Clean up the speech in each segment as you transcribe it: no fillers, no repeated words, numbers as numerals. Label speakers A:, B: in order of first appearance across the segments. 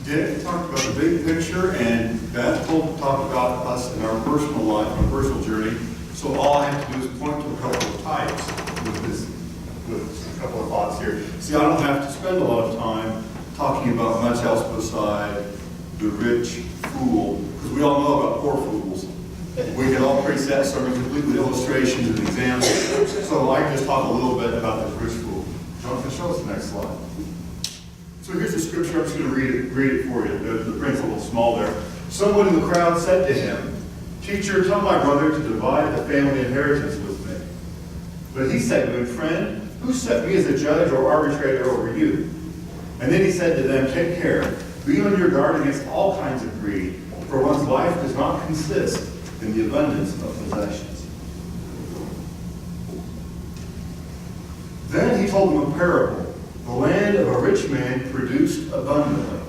A: Dick talked about the big picture, and Beth talked about us in our personal life, our personal journey. So all I have to do is point to a couple of types with a couple of thoughts here. See, I don't have to spend a lot of time talking about much else beside the rich fool, because we all know about poor fools. We can all preach that sermon complete with illustrations and examples. So I can just talk a little bit about the rich fool. Jonathan, show us the next slide. So here's the scripture. I'm just going to read it for you. The print's a little small there. Someone in the crowd said to him, "Teacher, tell my brother to divide the family inheritance with me." But he said to him, "Friend, who set me as a judge or arbitrator over you?" And then he said to them, "Take care. Be on your guard against all kinds of greed, for one's life does not consist in the abundance of possessions." Then he told them a parable. The land of a rich man produced abundantly.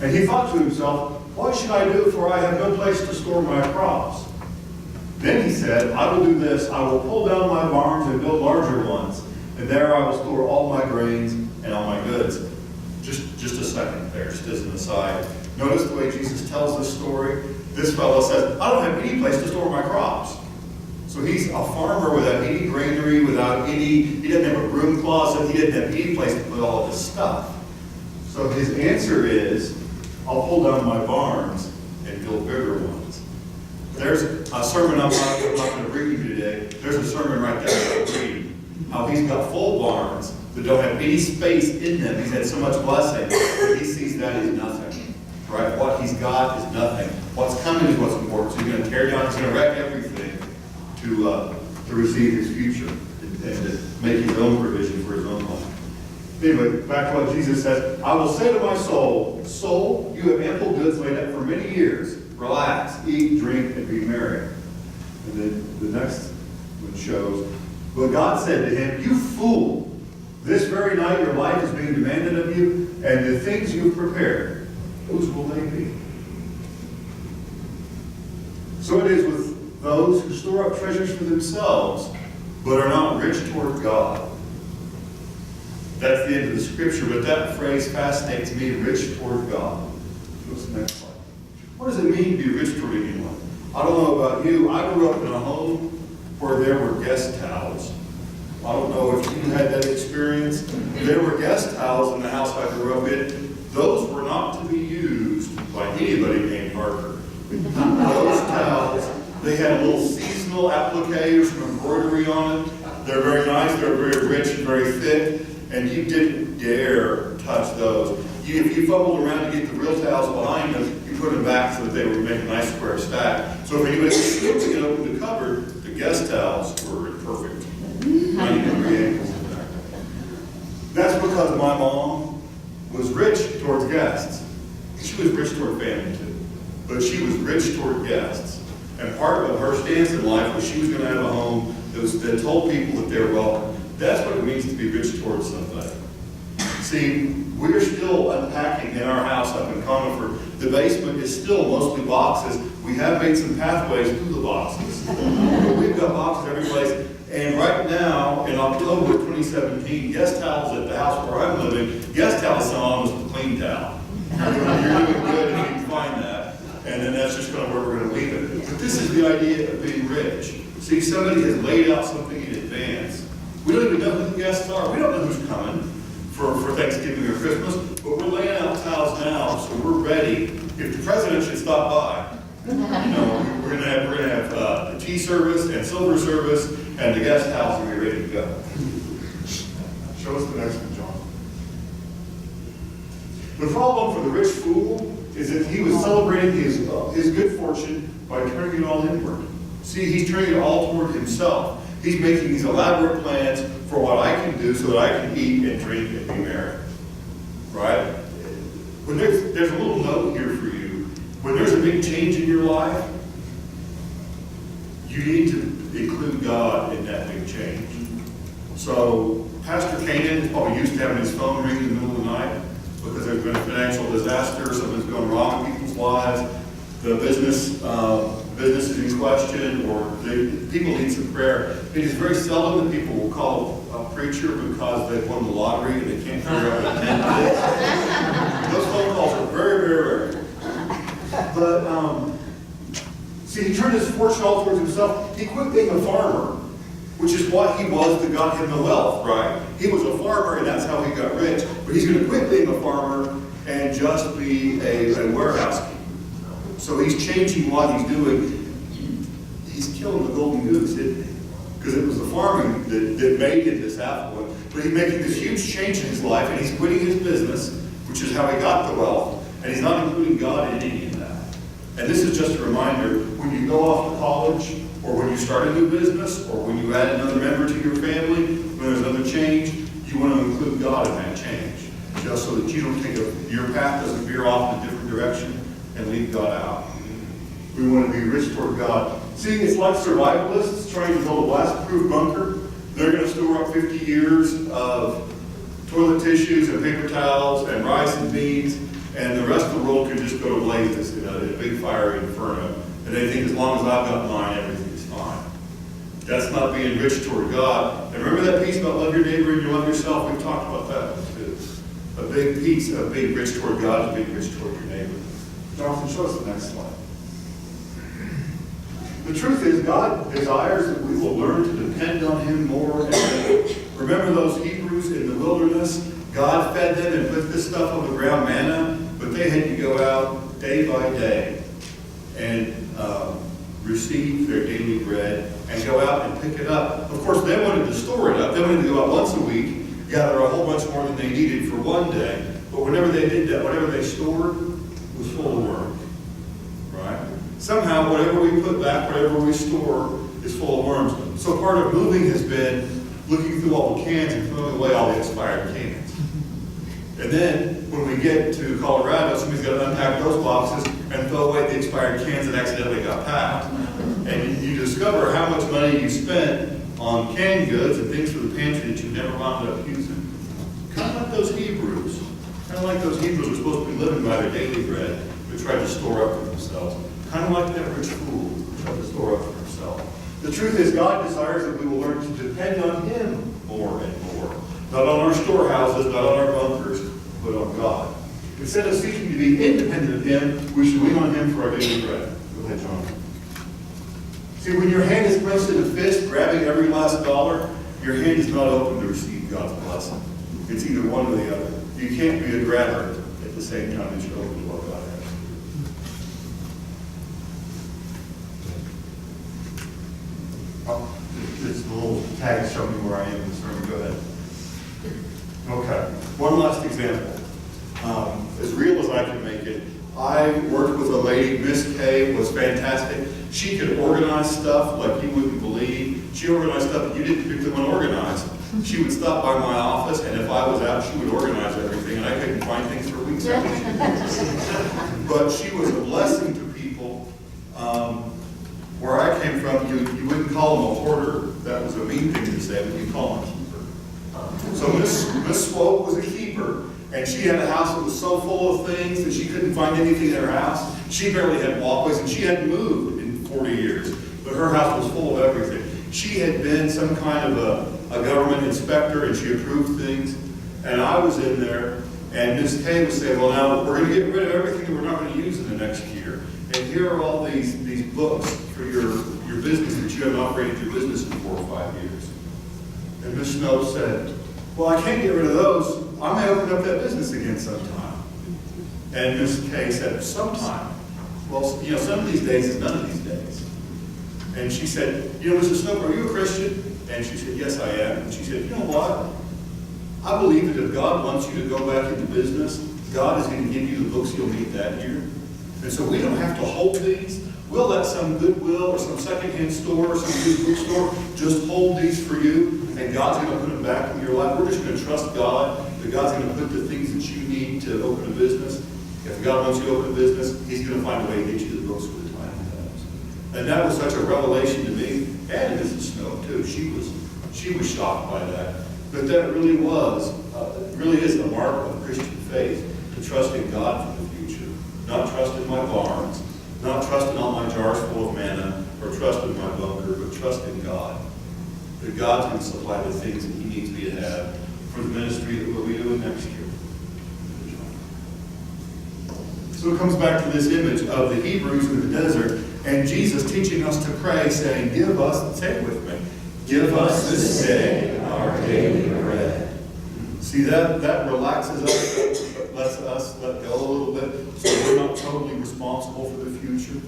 A: And he thought to himself, "What should I do, for I have no place to store my crops?" Then he said, "I will do this. I will pull down my barns and build larger ones, and there I will store all my grains and all my goods." Just a second there, just as an aside. Notice the way Jesus tells this story. This fellow says, "I don't have any place to store my crops." So he's a farmer without any granary, he doesn't have a broom closet, he didn't have any place to put all of his stuff. So his answer is, "I'll pull down my barns and build bigger ones." There's a sermon I'm not going to bring you today. There's a sermon right there about greed. How he's got full barns that don't have any space in them. He's had so much blessing that he sees that as nothing. Right? What he's got is nothing. What's coming is what's important. So he's going to tear down, he's going to wreck everything to receive his future and to make his own provision for his own life. Anyway, back to what Jesus said. "I will say to my soul, soul, you have ample goods laid up for many years. Relax, eat, drink, and be merry." And then the next one shows, "But God said to him, 'You fool, this very night your life is being demanded of you, and the things you have prepared, whose will they be?'" So it is with those who store up treasures for themselves, but are not rich toward God. That's the end of the scripture, but that phrase fascinates me, rich toward God. Go to the next slide. What does it mean to be rich toward anyone? I don't know about you. I grew up in a home where there were guest towels. I don't know if you had that experience. There were guest towels in the house I grew up in. Those were not to be used by anybody named Harper. Those towels, they had little seasonal appliques from embroidery on it. They're very nice, they're very rich and very thick, and you didn't dare touch those. If you fumbled around to get the real towels behind them, you put them back so that they would make a nice square stack. So if anybody was able to get open the cupboard, the guest towels were perfect. 90-degree angles. That's because my mom was rich towards guests. She was rich toward family too, but she was rich toward guests. And part of her stance in life was she was going to have a home that told people that they're welcome. That's what it means to be rich towards somebody. See, we're still unpacking in our house up in Conifer. The basement is still mostly boxes. We have made some pathways through the boxes. But we've got boxes every place. And right now, in October 2017, guest towels at the house where I'm living, guest towels are almost a clean towel. You're doing good if you can find that. And then that's just kind of where we're going to leave it. But this is the idea of being rich. See, somebody has laid out something in advance. We don't even know who the guests are. We don't know who's coming for Thanksgiving or Christmas, but we're laying out towels now, so we're ready. If the president should stop by, we're going to have the tea service and silver service, and the guest house will be ready to go. Show us the next one, John. The problem for the rich fool is that he was celebrating his good fortune by turning it all inward. See, he's turning it all toward himself. He's making these elaborate plans for what I can do so that I can eat and drink and be merry. Right? When there's a little note here for you. When there's a big change in your life, you need to include God in that big change. So Pastor Kanan is probably used to having his phone ring in the middle of the night because there's been a financial disaster, something's gone wrong in people's lives, the business is in question, or people need some prayer. It is very seldom that people will call a preacher because they've won the lottery and they can't figure out what attend is. Those phone calls are very, But, see, he turned his fortune all towards himself. He quit being a farmer, which is what he was that got him the wealth, right? He was a farmer, and that's how he got rich. But he's going to quit being a farmer and just be a warehouse keeper. So he's changing what he's doing. He's killing the golden goose, isn't he? Because it was the farming that made him this affluent. But he's making this huge change in his life, and he's quitting his business, which is how he got the wealth. And he's not including God in any of that. And this is just a reminder, when you go off to college, or when you start a new business, or when you add another member to your family, when there's another change, you want to include God in that change. Just so that you don't think of your path doesn't veer off in a different direction and leave God out. We want to be rich toward God. See, it's like survivalists trying to build a blast-proof bunker. They're going to store up 50 years of toilet tissues and paper towels and rice and beans, and the rest of the world can just go to blazes in a big fiery inferno. And they think as long as I've got mine, everything's fine. That's not being rich toward God. And remember that piece about love your neighbor and you love yourself? We've talked about that one too. A big piece of being rich toward God is being rich toward your neighbor. Jonathan, show us the next slide. The truth is, God desires that we will learn to depend on Him more and more. Remember those Hebrews in the wilderness? God fed them and put this stuff on the ground, manna, but they had to go out day by day and receive their daily bread and go out and pick it up. Of course, they wanted to store it up. They wanted to go out once a week, gather a whole bunch more than they needed for one day. But whenever they did that, whatever they stored was full of worms. Right? Somehow, whatever we put back, whatever we store, is full of worms. So part of moving has been looking through all the cans and throwing away all the expired cans. And then, when we get to Colorado, somebody's got to unpack those boxes and throw away the expired cans that accidentally got packed. And you discover how much money you spent on canned goods and things for the pantry that you never wound up using. Kind of like those Hebrews. Kind of like those Hebrews were supposed to be living by their daily bread, but tried to store up for themselves. Kind of like that rich fool who tried to store up for himself. The truth is, God desires that we will learn to depend on Him more and more. Not on our storehouses, not on our bunkers, but on God. Instead of seeking to be independent of Him, we should lean on Him for our daily bread. Go ahead, John. See, when your hand is clenched in a fist, grabbing every last dollar, your hand is not open to receive God's blessing. It's either one or the other. You can't be a grabber at the same time as you're open to what God has. This little tag showing me where I am in the sermon. Go ahead. Okay. One last example. As real as I can make it, I worked with a lady, Miss Kay, was fantastic. She could organize stuff like you wouldn't believe. She organized stuff that you didn't particularly want to organize. She would stop by my office, and if I was out, she would organize everything, and I couldn't find things for weeks after she did this. But she was a blessing to people. Where I came from, you wouldn't call them a hoarder. That was a mean thing to say, but you call them a keeper. So Miss Swope was a keeper. And she had a house that was so full of things that she couldn't find anything in her house. She barely had walkways, and she hadn't moved in 40 years. But her house was full of everything. She had been some kind of a government inspector, and she approved things. And I was in there, and Ms. Kay would say, well, now, we're going to get rid of everything that we're not going to use in the next year. And here are all these books for your business that you haven't operated your business in 4 or 5 years. And Ms. Snow said, well, I can't get rid of those. I may open up that business again sometime. And Ms. Kay said, sometime? Well, some of these days is none of these days. And she said, Mrs. Snow, are you a Christian? And she said, yes, I am. And she said, you know what? I believe that if God wants you to go back into business, God is going to give you the books you'll need that year. And so we don't have to hold these. We'll let some Goodwill or some secondhand store or some used bookstore just hold these for you, and God's going to put them back in your life. We're just going to trust God that God's going to put the things that you need to open a business. If God wants you to open a business, He's going to find a way to get you the books for the time it comes. And that was such a revelation to me, and to Mrs. Snow too. She was shocked by that. But that really is the mark of Christian faith, to trust in God for the future, not trust in my barns, not trust in all my jars full of manna, or trust in my bunker, but trust in God. That God's going to supply the things that He needs me to have for the ministry that we'll be doing next year. So it comes back to this image of the Hebrews in the desert, and Jesus teaching us to pray, saying, give us, say it with me, give us this day our daily bread. See, that relaxes us, lets us let go a little bit, so we're not totally responsible for the future.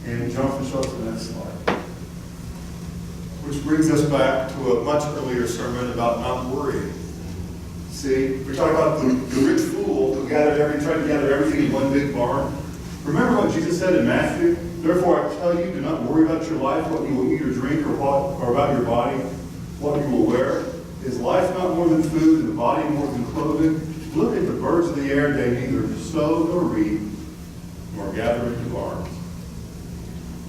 A: And jump the show to the next slide. Which brings us back to a much earlier sermon about not worrying. See, we're talking about the rich fool who tried to gather everything in one big barn. Remember what Jesus said in Matthew? Therefore I tell you, do not worry about your life, what you will eat or drink, or about your body, what you will wear. Is life not more than food, and the body more than clothing? Look at the birds of the air, they neither sow nor reap, nor gather into barns.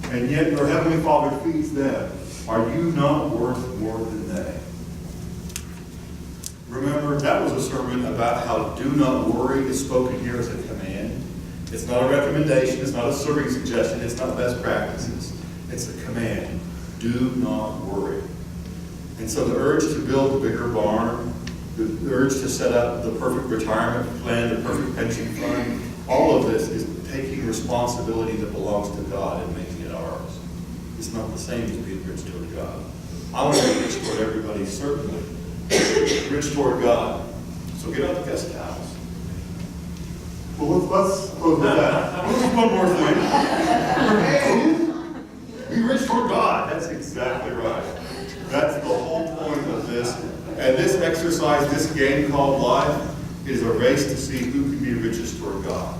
A: And yet your heavenly Father feeds them. Are you not worth more than they? Remember, that was a sermon about how do not worry is spoken here as a command. It's not a recommendation, it's not a serving suggestion, it's not best practices. It's a command. Do not worry. And so the urge to build a bigger barn, the urge to set up the perfect retirement plan, the perfect pension fund, all of this is taking responsibility that belongs to God and making it ours. It's not the same as being rich toward God. I want to be rich toward everybody, certainly. Rich toward God. So get out the guest towels. Well, let's close with that. One more thing. Be rich toward God. That's exactly right. That's the whole point of this. And this exercise, this game called life, is a race to see who can be richest toward God.